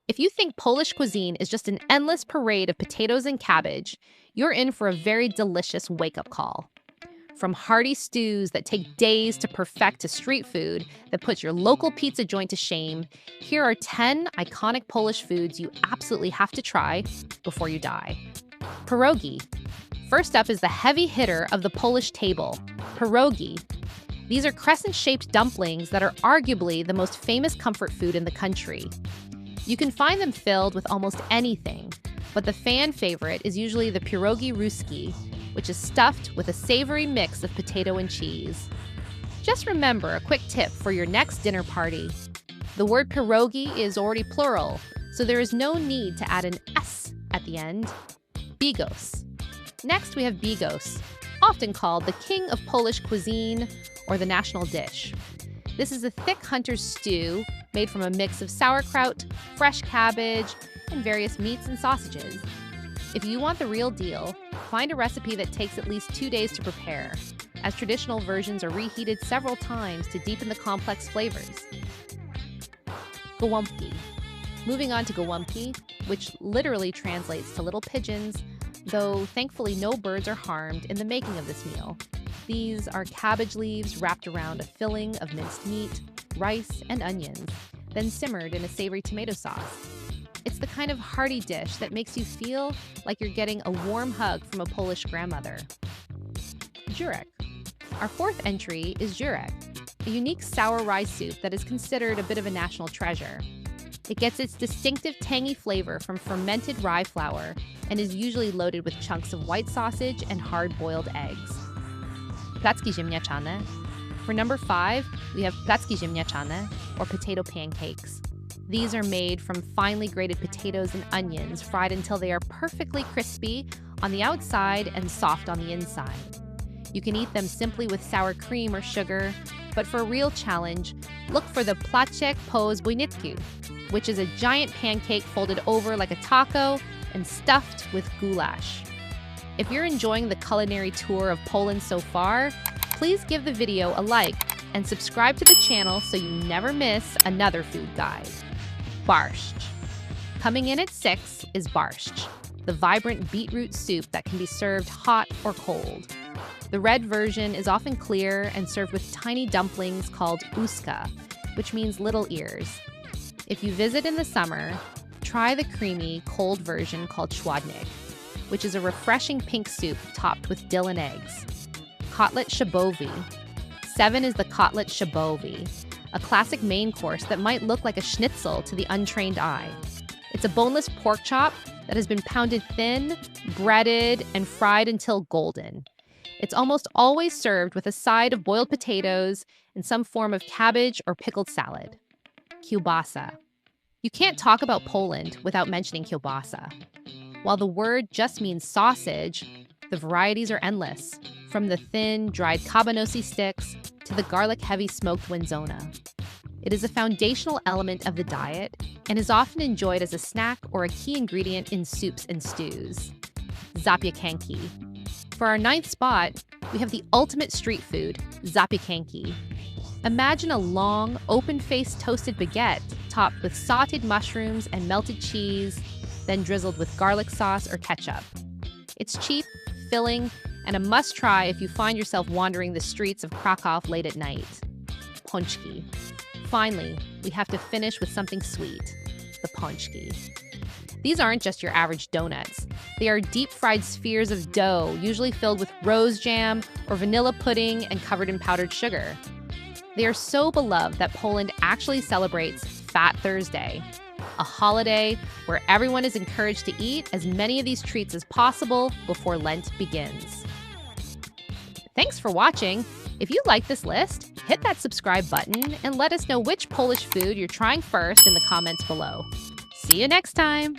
If you think Polish cuisine is just an endless parade of potatoes and cabbage, you're in for a very delicious wake-up call. From hearty stews that take days to perfect to street food that puts your local pizza joint to shame, here are 10 iconic Polish foods you absolutely have to try before you die. Pierogi. First up is the heavy hitter of the Polish table, pierogi. These are crescent-shaped dumplings that are arguably the most famous comfort food in the country. You can find them filled with almost anything, but the fan favorite is usually the pierogi ruski, which is stuffed with a savory mix of potato and cheese. Just remember a quick tip for your next dinner party. The word pierogi is already plural, so there is no need to add an S at the end. Bigos. Next, we have bigos, often called the king of Polish cuisine or the national dish. This is a thick hunter's stew made from a mix of sauerkraut, fresh cabbage, and various meats and sausages. If you want the real deal, find a recipe that takes at least 2 days to prepare, as traditional versions are reheated several times to deepen the complex flavors. Gołąbki. Moving on to gołąbki, which literally translates to little pigeons, though thankfully no birds are harmed in the making of this meal. These are cabbage leaves wrapped around a filling of minced meat, rice, and onions, then simmered in a savory tomato sauce. It's the kind of hearty dish that makes you feel like you're getting a warm hug from a Polish grandmother. Żurek. Our fourth entry is Żurek, a unique sour rye soup that is considered a bit of a national treasure. It gets its distinctive tangy flavor from fermented rye flour and is usually loaded with chunks of white sausage and hard-boiled eggs. Placki Ziemniaczane. For number 5, we have Placki Ziemniaczane, or potato pancakes. These are made from finely grated potatoes and onions, fried until they are perfectly crispy on the outside and soft on the inside. You can eat them simply with sour cream or sugar, but for a real challenge, look for the Placek po zbójnicku, which is a giant pancake folded over like a taco and stuffed with goulash. If you're enjoying the culinary tour of Poland so far, please give the video a like and subscribe to the channel so you never miss another food guide. Barszcz. Coming in at 6 is barszcz, the vibrant beetroot soup that can be served hot or cold. The red version is often clear and served with tiny dumplings called uszka, which means little ears. If you visit in the summer, try the creamy, cold version called schwadnik, which is a refreshing pink soup topped with dill and eggs. Kotlet Schabowy. 7 is the Kotlet Schabowy, a classic main course that might look like a schnitzel to the untrained eye. It's a boneless pork chop that has been pounded thin, breaded, and fried until golden. It's almost always served with a side of boiled potatoes and some form of cabbage or pickled salad. Kiełbasa. You can't talk about Poland without mentioning kiełbasa. While the word just means sausage, the varieties are endless, from the thin, dried cabanossi sticks to the garlic-heavy smoked wędzona. It is a foundational element of the diet and is often enjoyed as a snack or a key ingredient in soups and stews. Zapiekanki. For our 9th spot, we have the ultimate street food, zapiekanki. Imagine a long, open-faced toasted baguette topped with sautéed mushrooms and melted cheese, then drizzled with garlic sauce or ketchup. It's cheap, filling, and a must-try if you find yourself wandering the streets of Krakow late at night. Pączki. Finally, we have to finish with something sweet, the pączki. These aren't just your average donuts. They are deep-fried spheres of dough, usually filled with rose jam or vanilla pudding and covered in powdered sugar. They are so beloved that Poland actually celebrates Fat Thursday, a holiday where everyone is encouraged to eat as many of these treats as possible before Lent begins. Thanks for watching. If you like this list, hit that subscribe button and let us know which Polish food you're trying first in the comments below. See you next time!